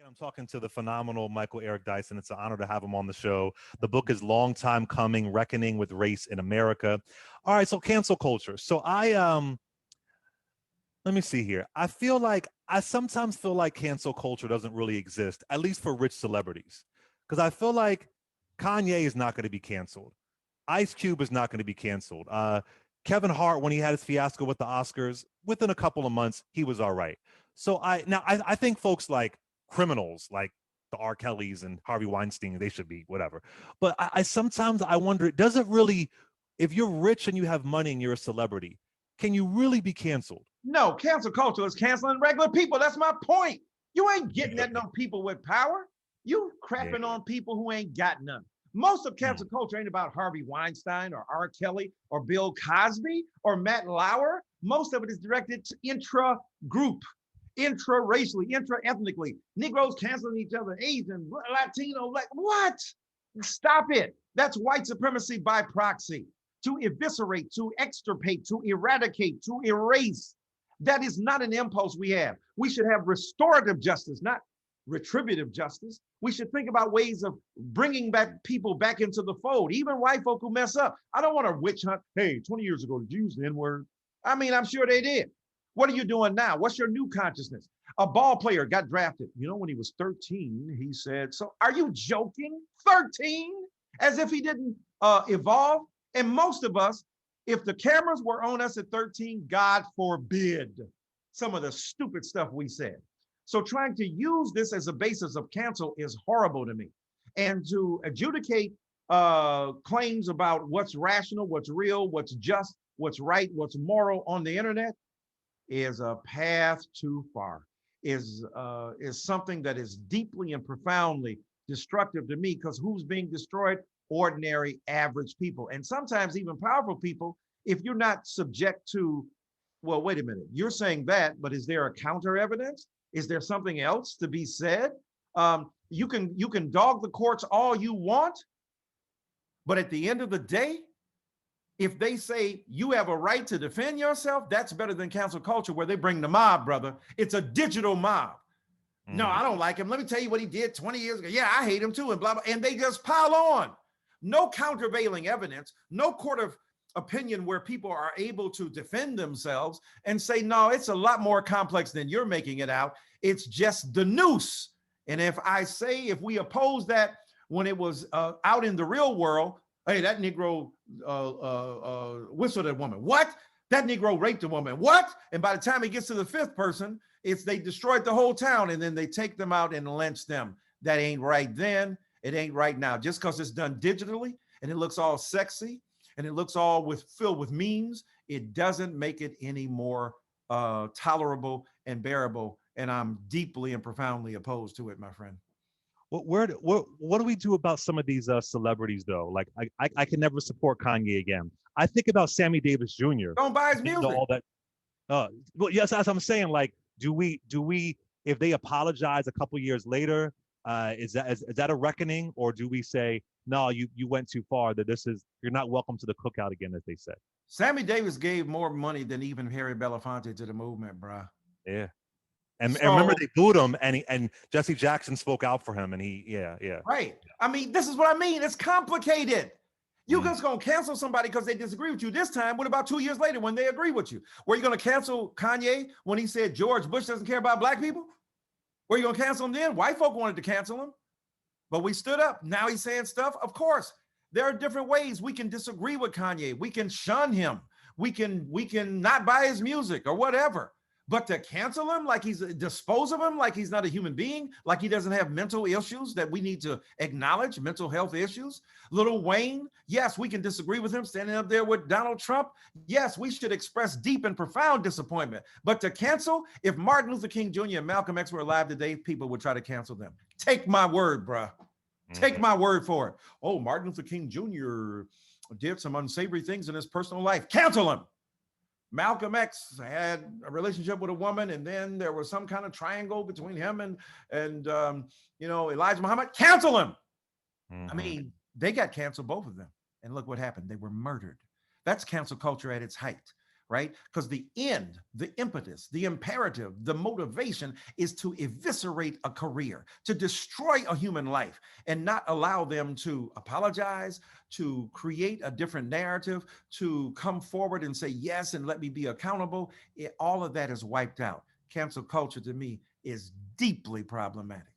I'm talking to the phenomenal Michael Eric Dyson. It's an honor to have him on the show. The book is Long Time Coming, Reckoning with Race in America. All right, so cancel culture. So let me see here. I sometimes feel like cancel culture doesn't really exist, at least for rich celebrities. Because I feel like Kanye is not going to be canceled. Ice Cube is not going to be canceled. Kevin Hart, when he had his fiasco with the Oscars, within a couple of months, he was all right. So I think folks like criminals, like the R. Kellys and Harvey Weinstein, they should be whatever. But I sometimes I wonder, does it really, if you're rich and you have money and you're a celebrity, can you really be canceled? No, cancel culture is canceling regular people. That's my point. You ain't getting at no people with power. You crapping on people who ain't got none. Most of cancel culture ain't about Harvey Weinstein or R. Kelly or Bill Cosby or Matt Lauer. Most of it is directed to intra-group, intra-racially, intra-ethnically. Negroes canceling each other, Asian, Latino, like what? Stop it. That's white supremacy by proxy. To eviscerate, to extirpate, to eradicate, to erase. That is not an impulse we have. We should have restorative justice, not retributive justice. We should think about ways of bringing back people back into the fold, even white folk who mess up. I don't want to witch hunt. Hey, 20 years ago, did you use the N-word? I mean, I'm sure they did. What are you doing now? What's your new consciousness? A ball player got drafted. You know, when he was 13, he said, so are you joking? 13? As if he didn't evolve? And most of us, if the cameras were on us at 13, God forbid some of the stupid stuff we said. So trying to use this as a basis of cancel is horrible to me. And to adjudicate claims about what's rational, what's real, what's just, what's right, what's moral on the internet is a path too far, is something that is deeply and profoundly destructive to me, because who's being destroyed? Ordinary, average people. And sometimes even powerful people, if you're not subject to, well, wait a minute, you're saying that, but is there a counter evidence? Is there something else to be said? You can dog the courts all you want, but at the end of the day, if they say you have a right to defend yourself, that's better than cancel culture where they bring the mob, brother. It's a digital mob. No, I don't like him. Let me tell you what he did 20 years ago. Yeah, I hate him too, and blah, blah. And they just pile on. No countervailing evidence, no court of opinion where people are able to defend themselves and say, no, it's a lot more complex than you're making it out. It's just the noose. And if we oppose that when it was out in the real world, hey, that Negro whistled at a woman. What? That Negro raped a woman. What? And by the time he gets to the fifth person, they destroyed the whole town, and then they take them out and lynch them. That ain't right then. It ain't right now. Just because it's done digitally and it looks all sexy and it looks all filled with memes, it doesn't make it any more tolerable and bearable. And I'm deeply and profoundly opposed to it, my friend. What do we do about some of these celebrities though? Like I can never support Kanye again. I think about Sammy Davis Jr. Don't buy his music. All that. Well, yes, as I'm saying, like, do we if they apologize a couple years later, is that a reckoning, or do we say no, you went too far, that you're not welcome to the cookout again, as they said? Sammy Davis gave more money than even Harry Belafonte to the movement, bruh. Yeah. And remember, they booed him, and Jesse Jackson spoke out for him, and yeah. Right. I mean, this is what I mean. It's complicated. You just gonna cancel somebody because they disagree with you this time. What about 2 years later when they agree with you? Were you gonna cancel Kanye when he said George Bush doesn't care about black people? Were you gonna cancel him then? White folk wanted to cancel him, but we stood up. Now he's saying stuff. Of course, there are different ways we can disagree with Kanye. We can shun him. We can not buy his music or whatever. But to cancel him, like dispose of him, like he's not a human being, like he doesn't have mental issues that we need to acknowledge, mental health issues. Lil Wayne, yes, we can disagree with him standing up there with Donald Trump. Yes, we should express deep and profound disappointment. But to cancel, if Martin Luther King Jr. and Malcolm X were alive today, people would try to cancel them. Take my word, bruh. Take my word for it. Oh, Martin Luther King Jr. did some unsavory things in his personal life. Cancel him. Malcolm X had a relationship with a woman, and then there was some kind of triangle between him and Elijah Muhammad. Cancel him. I mean, they got canceled, both of them. And look what happened. They were murdered. That's cancel culture at its height. right? Because the end, the impetus, the imperative, the motivation is to eviscerate a career, to destroy a human life, and not allow them to apologize, to create a different narrative, to come forward and say yes and let me be accountable. All of that is wiped out. Cancel culture to me is deeply problematic.